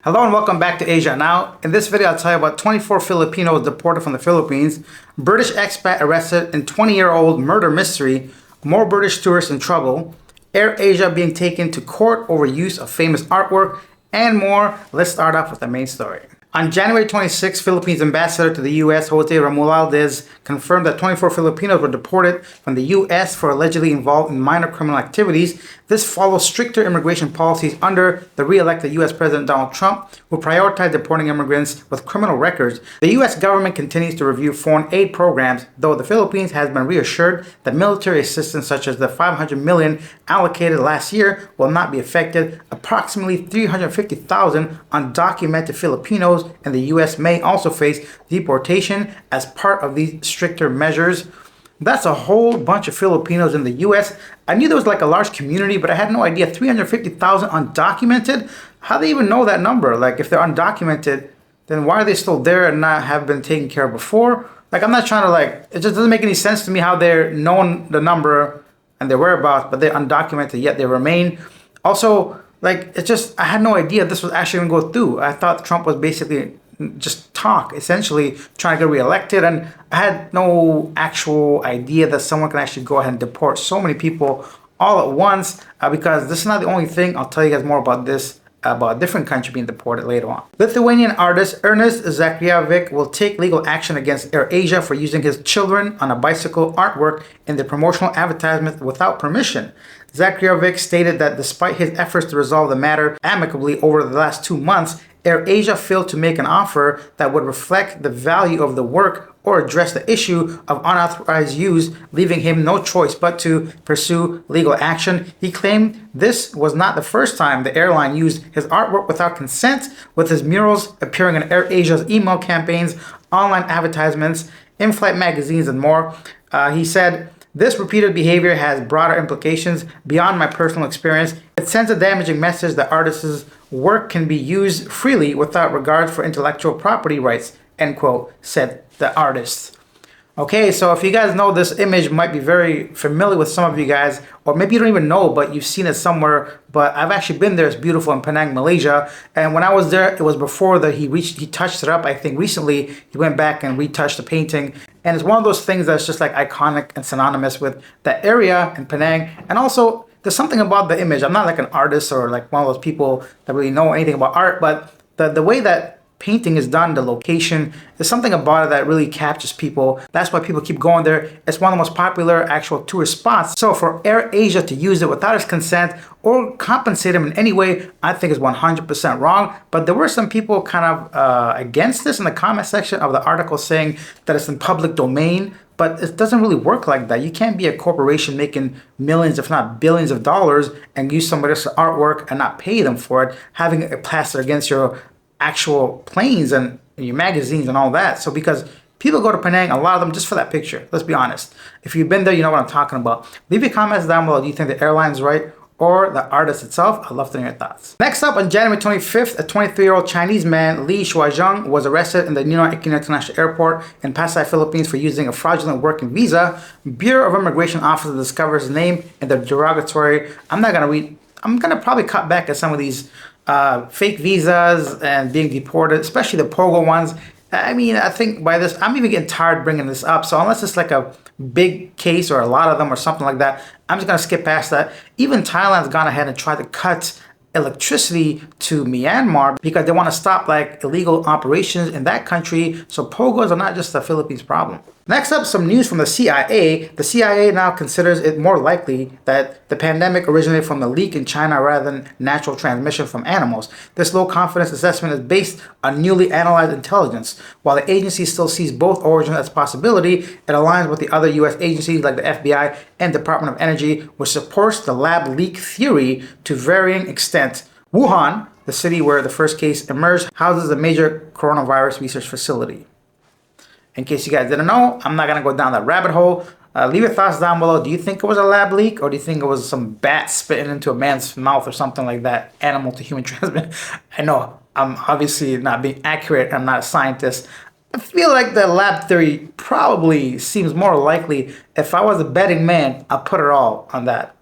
Hello and welcome back to Asia Now. In this video, I'll tell you about 24 Filipinos deported from the Philippines, British expat arrested in 20-year-old murder mystery, more British tourists in trouble, Air Asia being taken to court over use of famous artwork, and more. Let's start off with the main story. On January 26, Philippines ambassador to the U.S., Jose Romualdez, confirmed that 24 Filipinos were deported from the U.S. for allegedly involved in minor criminal activities. This follows stricter immigration policies under the re-elected U.S. President Donald Trump, who prioritized deporting immigrants with criminal records. The U.S. government continues to review foreign aid programs, though the Philippines has been reassured that military assistance such as the $500 million allocated last year will not be affected. Approximately 350,000 undocumented Filipinos in the U.S. may also face deportation as part of these stricter measures. That's a whole bunch of Filipinos in the U.S. I knew there was like a large community, but I had no idea 350,000 undocumented. How do they even know that number? Like, if they're undocumented, then why are they still there and not have been taken care of before? Like, I'm not trying to it just doesn't make any sense to me how they're known the number and their whereabouts, but they're undocumented, yet they remain. Also, I had no idea this was actually going to go through. I thought Trump was basically just talk, essentially trying to get reelected, and I had no actual idea that someone can actually go ahead and deport so many people all at once, because this is not the only thing. I'll tell you guys more about this, about a different country being deported later on. Lithuanian artist Ernest Zakriavic will take legal action against Air Asia for using his children on a bicycle artwork in the promotional advertisement without permission. Zakriavic stated that despite his efforts to resolve the matter amicably over the last 2 months, Air Asia failed to make an offer that would reflect the value of the work or address the issue of unauthorized use, leaving him no choice but to pursue legal action. He claimed this was not the first time the airline used his artwork without consent, with his murals appearing in Air Asia's email campaigns, online advertisements, in-flight magazines, and more. He said, "This repeated behavior has broader implications beyond my personal experience. It sends a damaging message that artists' work can be used freely without regard for intellectual property rights," end quote, said the artist. Okay, so if you guys know, this image might be very familiar with some of you guys, or maybe you don't even know, but you've seen it somewhere. But I've actually been there. It's beautiful in Penang, Malaysia. And when I was there, it was before that he touched it up. I think recently he went back and retouched the painting. And it's one of those things that's just like iconic and synonymous with that area in Penang. And also, there's something about the image. I'm not like an artist or like one of those people that really know anything about art, but the way that painting is done, the location, there's something about it that really captures people. That's why people keep going there. It's one of the most popular actual tourist spots. So for Air Asia to use it without his consent or compensate him in any way, I think is 100% wrong. But there were some people kind of against this in the comment section of the article, saying that it's in public domain. But it doesn't really work like that. You can't be a corporation making millions, if not billions of dollars, and use somebody else's artwork and not pay them for it, having it plastered against your actual planes and your magazines and all that. So because people go to Penang, a lot of them just for that picture. Let's be honest. If you've been there, you know what I'm talking about. Leave your comments down below. Do you think the airline's right or the artist itself? I'd love to know your thoughts. Next up, on January 25th, a 23-year-old Chinese man, Li Shuazheng, was arrested in the Ninoy Aquino International Airport in Pasay, Philippines for using a fraudulent working visa. Bureau of Immigration Officer discovers his name in the derogatory. I'm gonna probably cut back at some of these fake visas and being deported, especially the POGO ones. I mean, I think by this, I'm even getting tired bringing this up. So unless it's like a big case or a lot of them or something like that, I'm just going to skip past that. Even Thailand's gone ahead and tried to cut electricity to Myanmar because they want to stop like illegal operations in that country. So POGOs are not just the Philippines problem. Next up, some news from the CIA. The CIA now considers it more likely that the pandemic originated from a leak in China rather than natural transmission from animals. This low confidence assessment is based on newly analyzed intelligence. While the agency still sees both origins as a possibility, it aligns with the other U.S. agencies like the FBI and Department of Energy, which supports the lab leak theory to varying extent. Wuhan, the city where the first case emerged, houses a major coronavirus research facility. In case you guys didn't know, I'm not going to go down that rabbit hole. Leave your thoughts down below. Do you think it was a lab leak, or do you think it was some bat spitting into a man's mouth or something like that? Animal to human transmission. I know I'm obviously not being accurate. I'm not a scientist. I feel like the lab theory probably seems more likely. If I was a betting man, I'll put it all on that.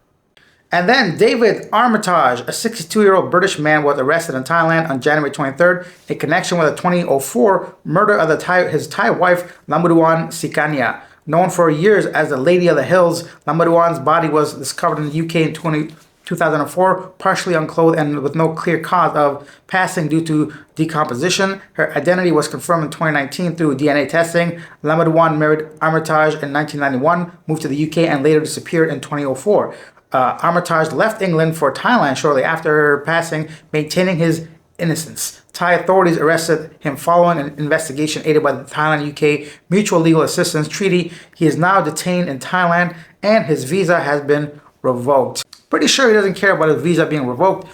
And then David Armitage, a 62-year-old British man, was arrested in Thailand on January 23rd in connection with a 2004 murder of his Thai wife, Lambuduan Sikanya. Known for years as the Lady of the Hills, Lambuduan's body was discovered in the UK in 2004, partially unclothed and with no clear cause of passing due to decomposition. Her identity was confirmed in 2019 through DNA testing. Lambuduan married Armitage in 1991, moved to the UK, and later disappeared in 2004. Armitage left England for Thailand shortly after her passing, maintaining his innocence. Thai authorities arrested him following an investigation aided by the Thailand-UK Mutual Legal Assistance Treaty. He is now detained in Thailand and his visa has been revoked. Pretty sure he doesn't care about his visa being revoked.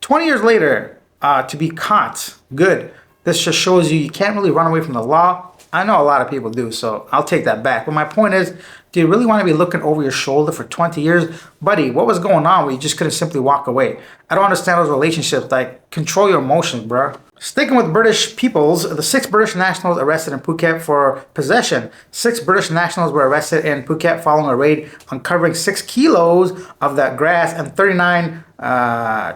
20 years later, to be caught. Good. This just shows you can't really run away from the law. I know a lot of people do, so I'll take that back. But my point is, do you really want to be looking over your shoulder for 20 years? Buddy, what was going on where you just couldn't simply walk away? I don't understand those relationships. Like, control your emotions, bro. Sticking with British peoples, the 6 British nationals arrested in Phuket for possession. 6 British nationals were arrested in Phuket following a raid uncovering 6 kilos of that grass and 39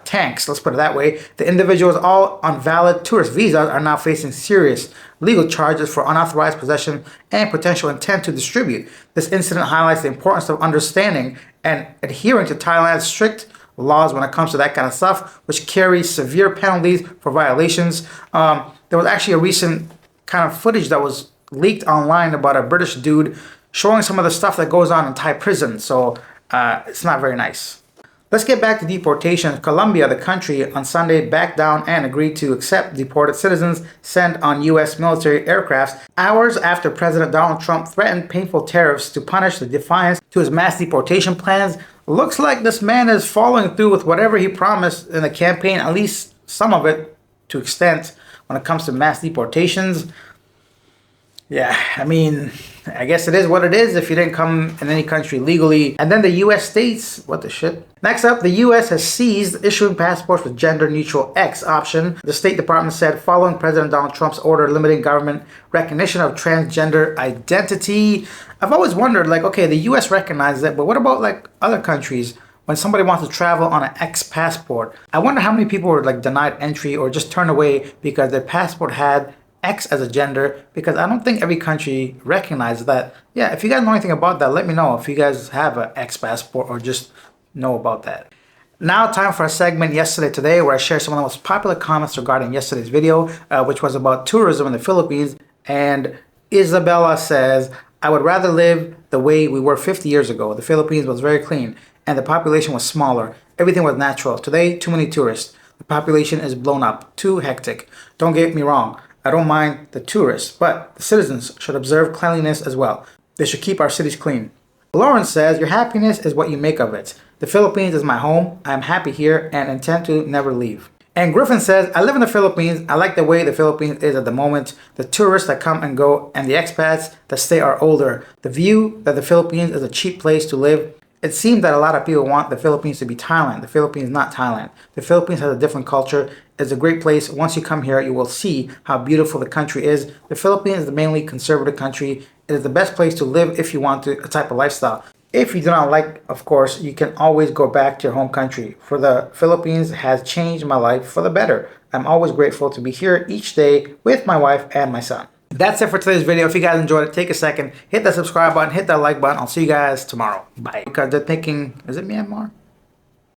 tanks, let's put it that way. The individuals, all on valid tourist visas, are now facing serious legal charges for unauthorized possession and potential intent to distribute. This incident highlights the importance of understanding and adhering to Thailand's strict laws when it comes to that kind of stuff, which carry severe penalties for violations. There was actually a recent kind of footage that was leaked online about a British dude showing some of the stuff that goes on in Thai prison. So it's not very nice. Let's get back to deportation. Colombia, the country, on Sunday backed down and agreed to accept deported citizens sent on U.S. military aircrafts hours after President Donald Trump threatened painful tariffs to punish the defiance to his mass deportation plans. Looks like this man is following through with whatever he promised in the campaign, at least some of it to extent when it comes to mass deportations. Yeah, I mean, I guess it is what it is if you didn't come in any country legally. And then the U.S. states, what the shit? Next up, the U.S. has ceased issuing passports with gender-neutral X option. The State Department said following President Donald Trump's order limiting government recognition of transgender identity. I've always wondered, like, okay, the U.S. recognizes it, but what about, like, other countries? When somebody wants to travel on an X passport, I wonder how many people were, like, denied entry or just turned away because their passport had X as a gender, because I don't think every country recognizes that. Yeah, if you guys know anything about that, let me know if you guys have an X passport or just know about that. Now time for a segment Yesterday Today, where I share some of the most popular comments regarding yesterday's video, which was about tourism in the Philippines. And Isabella says, I would rather live the way we were 50 years ago. The Philippines was very clean and the population was smaller. Everything was natural. Today, too many tourists. The population is blown up, too hectic. Don't get me wrong. I don't mind the tourists, but the citizens should observe cleanliness as well. They should keep our cities clean. Lawrence says, your happiness is what you make of it. The Philippines is my home. I am happy here and intend to never leave. And Griffin says, I live in the Philippines. I like the way the Philippines is at the moment. The tourists that come and go and the expats that stay are older. The view that the Philippines is a cheap place to live. It seems that a lot of people want the Philippines to be Thailand. The Philippines is not Thailand. The Philippines has a different culture. It's a great place. Once you come here, you will see how beautiful the country is. The Philippines is a mainly conservative country. It is the best place to live if you want a type of lifestyle. If you do not like, of course, you can always go back to your home country. For the Philippines has changed my life for the better. I'm always grateful to be here each day with my wife and my son. That's it for today's video. If you guys enjoyed it, take a second, hit that subscribe button, hit that like button. I'll see you guys tomorrow. Bye. Because they're thinking, is it Myanmar?